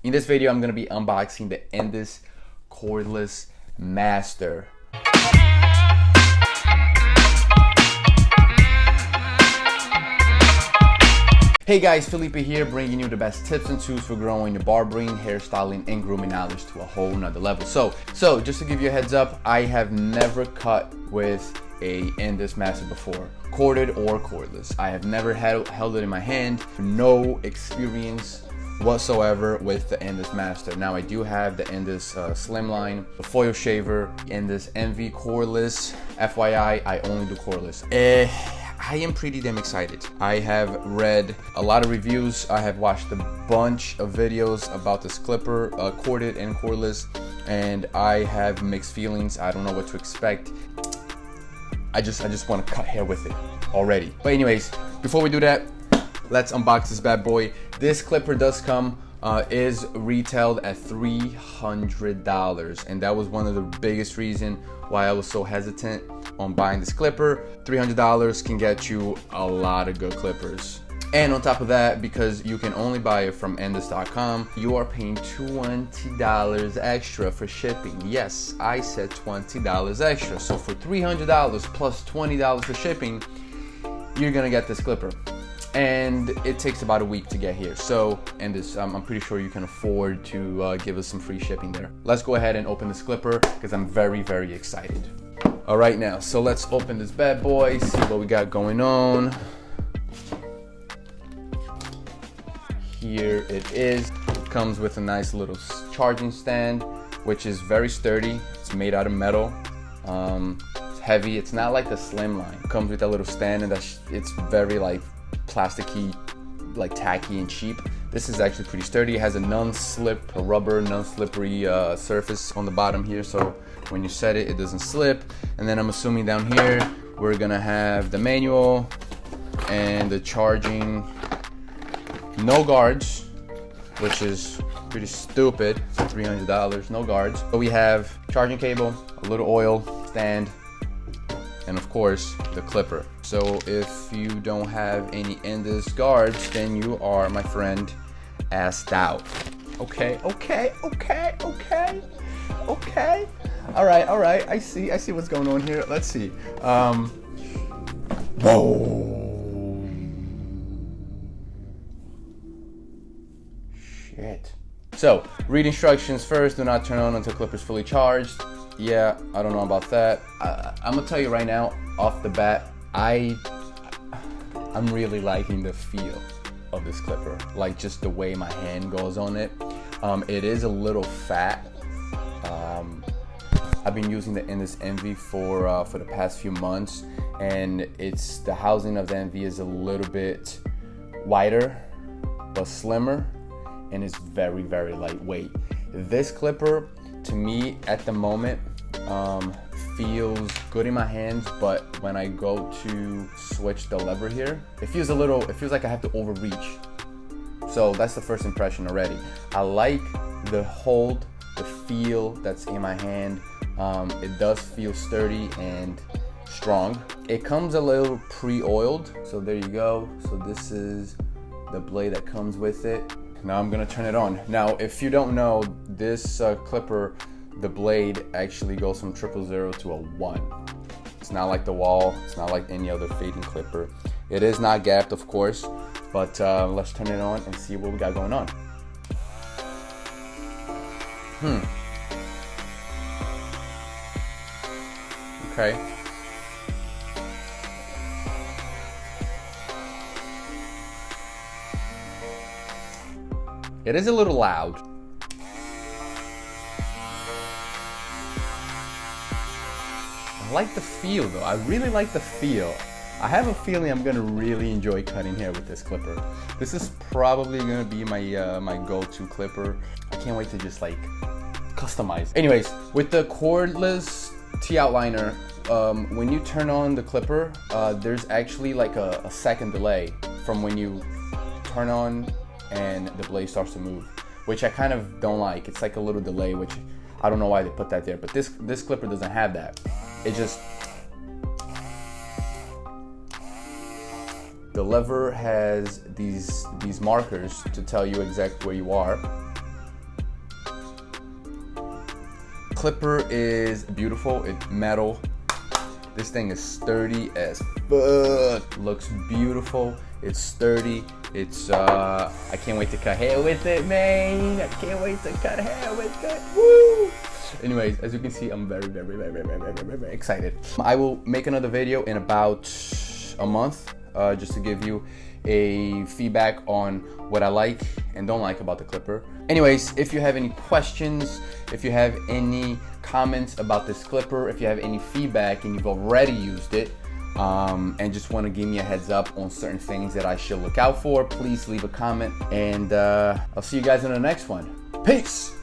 In this video, I'm gonna be unboxing the Andis Cordless Master. Hey guys, Felipe here, bringing you the best tips and tools for growing your barbering, hairstyling, and grooming knowledge to a whole nother level. So just to give you a heads up, I have never cut with a Andis Master before, corded or cordless. I have never held it in my hand. No experience whatsoever with the Andis Master. Now I do have the Andis Slimline, the foil shaver, Andis MV cordless. FYI, I only do cordless. I am pretty damn excited. I have read a lot of reviews. I have watched a bunch of videos about this clipper, corded and cordless, and I have mixed feelings. I don't know what to expect. I just want to cut hair with it already. But anyways, before we do that, let's unbox this bad boy. This clipper does come, is retailed at $300, and that was one of the biggest reasons why I was so hesitant on buying this clipper. $300 can get you a lot of good clippers. And on top of that, because you can only buy it from Andis.com, you are paying $20 extra for shipping. Yes, I said $20 extra. So for $300 plus $20 for shipping, you're gonna get this clipper. And it takes about a week to get here. So, Andis, I'm pretty sure you can afford to give us some free shipping there. Let's go ahead and open this clipper because I'm very, very excited. All right now, so let's open this bad boy, see what we got going on. Here it is. It comes with a nice little charging stand, which is very sturdy. It's made out of metal. It's heavy. It's not like the Slimline. It comes with a little stand, and it's very like plasticky, like tacky and cheap. This is actually pretty sturdy. It has a rubber, non-slippery surface on the bottom here, so when you set it, it doesn't slip. And then I'm assuming down here, we're gonna have the manual and the charging. No guards, which is pretty stupid. It's $300, no guards. But we have charging cable, a little oil, stand, and of course, the clipper. So if you don't have any Andis guards, then you are, my friend, assed out. Okay. All right. I see what's going on here. Let's see. Shit. So, read instructions first. Do not turn on until clipper's fully charged. Yeah, I don't know about that. I'm gonna tell you right now, off the bat, I'm really liking the feel of this clipper. Like just the way my hand goes on it. It is a little fat. I've been using the Andis MV for the past few months, and the housing of the MV is a little bit wider, but slimmer, and it's very, very lightweight. This clipper, to me, at the moment, feels good in my hands, but when I go to switch the lever here, it feels like I have to overreach. So that's the first impression already. I like the hold, the feel that's in my hand. It does feel sturdy and strong. It comes a little pre-oiled, so there you go. So this is the blade that comes with it. Now I'm gonna turn it on. Now, if you don't know, this clipper, the blade actually goes from 000 to a 1. It's not like the wall, it's not like any other fading clipper. It is not gapped, of course, but let's turn it on and see what we got going on. Okay. It is a little loud. I like the feel though. I really like the feel. I have a feeling I'm gonna really enjoy cutting hair with this clipper. This is probably gonna be my my go-to clipper. I can't wait to just like customize. Anyways, with the cordless T-outliner, when you turn on the clipper, there's actually like a second delay from when you turn on and the blade starts to move, which I kind of don't like. It's like a little delay, which I don't know why they put that there, but this clipper doesn't have that. It just, the lever has these markers to tell you exactly where you are. clipper is beautiful. It's metal. This thing is sturdy as fuck. Looks beautiful. It's sturdy. It's I can't wait to cut hair with it, man. I can't wait to cut hair with it. Woo! Anyways, as you can see, I'm very excited. I will make another video in about a month, just to give you a feedback on what I like and don't like about the clipper. Anyways, if you have any questions, if you have any comments about this clipper, if you have any feedback and you've already used it, and just want to give me a heads up on certain things that I should look out for, please leave a comment, and I'll see you guys in the next one. Peace!